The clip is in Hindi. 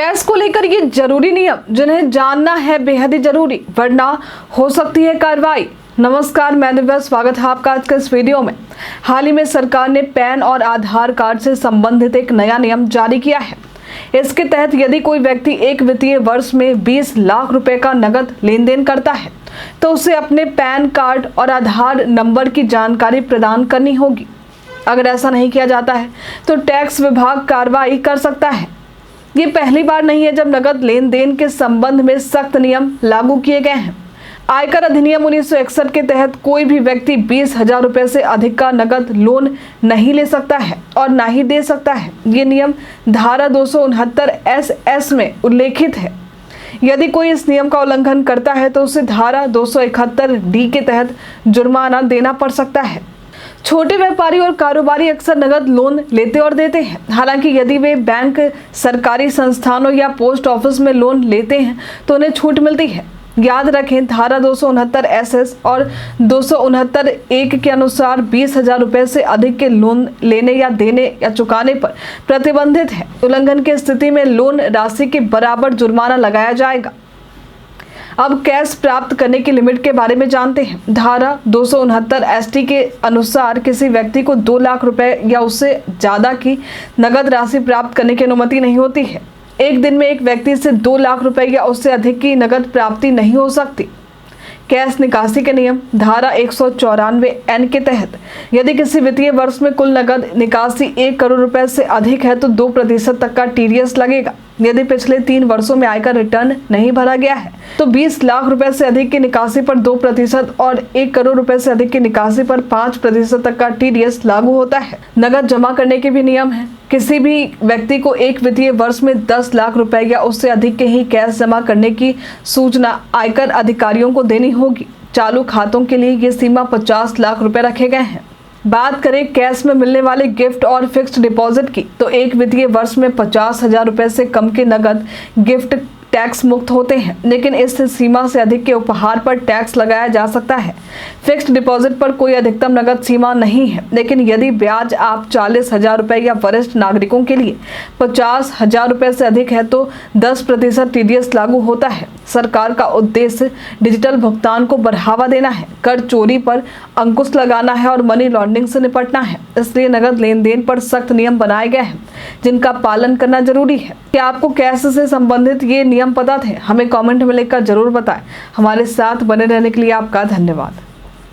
कैश को लेकर ये जरूरी नियम जिन्हें जानना है बेहद ही जरूरी, वरना हो सकती है कार्रवाई। नमस्कार, मैं दिव्या, स्वागत है आपका आज के इस वीडियो में। हाल ही में सरकार ने पैन और आधार कार्ड से संबंधित एक नया नियम जारी किया है। इसके तहत यदि कोई व्यक्ति एक वित्तीय वर्ष में 20 लाख रुपए का नगद लेन देन करता है तो उसे अपने पैन कार्ड और आधार नंबर की जानकारी प्रदान करनी होगी। अगर ऐसा नहीं किया जाता है तो टैक्स विभाग कार्रवाई कर सकता है। ये पहली बार नहीं है जब नगद लेन देन के संबंध में सख्त नियम लागू किए गए हैं। आयकर अधिनियम 1961 के तहत कोई भी व्यक्ति 20,000 रुपए से अधिक का नगद लोन नहीं ले सकता है और ना ही दे सकता है। ये नियम धारा 269 SS में उल्लेखित है। यदि कोई इस नियम का उल्लंघन करता है तो उसे धारा 271 D के तहत जुर्माना देना पड़ सकता है। छोटे व्यापारी और कारोबारी अक्सर नगद लोन लेते और देते हैं। हालांकि यदि वे बैंक, सरकारी संस्थानों या पोस्ट ऑफिस में लोन लेते हैं तो उन्हें छूट मिलती है। याद रखें, धारा 269 SS और 269 1 के अनुसार 20,000 रुपए से अधिक के लोन लेने या देने या चुकाने पर प्रतिबंधित है। उल्लंघन की स्थिति में लोन राशि के बराबर जुर्माना लगाया जाएगा। अब कैश प्राप्त करने की लिमिट के बारे में जानते हैं। धारा 269 ST के अनुसार किसी व्यक्ति को 2 लाख रुपए या उससे ज्यादा की नगद राशि प्राप्त करने की अनुमति नहीं होती है। एक दिन में एक व्यक्ति से 2 लाख रुपए या उससे अधिक की नगद प्राप्ति नहीं हो सकती। कैश निकासी के नियम धारा 194 N के तहत यदि किसी वित्तीय वर्ष में कुल नगद निकासी 1 करोड़ रुपए से अधिक है तो 2% तक का TDS लगेगा। यदि पिछले 3 वर्षों में आयकर रिटर्न नहीं भरा गया है तो 20 लाख रुपए से अधिक की निकासी पर 2% और 1 करोड़ रुपए से अधिक की निकासी पर 5% तक का TDS लागू होता है। नगद जमा करने के भी नियम हैं। किसी भी व्यक्ति को एक वित्तीय वर्ष में 10 लाख रुपए या उससे अधिक के ही कैश जमा करने की सूचना आयकर अधिकारियों को देनी होगी। चालू खातों के लिए ये सीमा 50 लाख रुपए रखे गए हैं। बात करें कैश में मिलने वाले गिफ्ट और फिक्स्ड डिपॉजिट की, तो एक वित्तीय वर्ष में 50,000 रुपए से कम के नगद गिफ्ट टैक्स मुक्त होते हैं, लेकिन इस सीमा से अधिक के उपहार पर टैक्स लगाया जा सकता है। फिक्स्ड डिपॉजिट पर कोई अधिकतम नगद सीमा नहीं है, लेकिन यदि ब्याज आप 40,000 रुपए या वरिष्ठ नागरिकों के लिए 50,000 रुपए से अधिक है तो 10% TDS लागू होता है। सरकार का उद्देश्य डिजिटल भुगतान को बढ़ावा देना है, कर चोरी पर अंकुश लगाना है और मनी लॉन्ड्रिंग से निपटना है। इसलिए नगद लेन देन पर सख्त नियम बनाए गए हैं जिनका पालन करना जरूरी है। क्या आपको कैश से संबंधित ये नियम पता थे? हमें कमेंट में लिखकर जरूर बताएं। हमारे साथ बने रहने के लिए आपका धन्यवाद।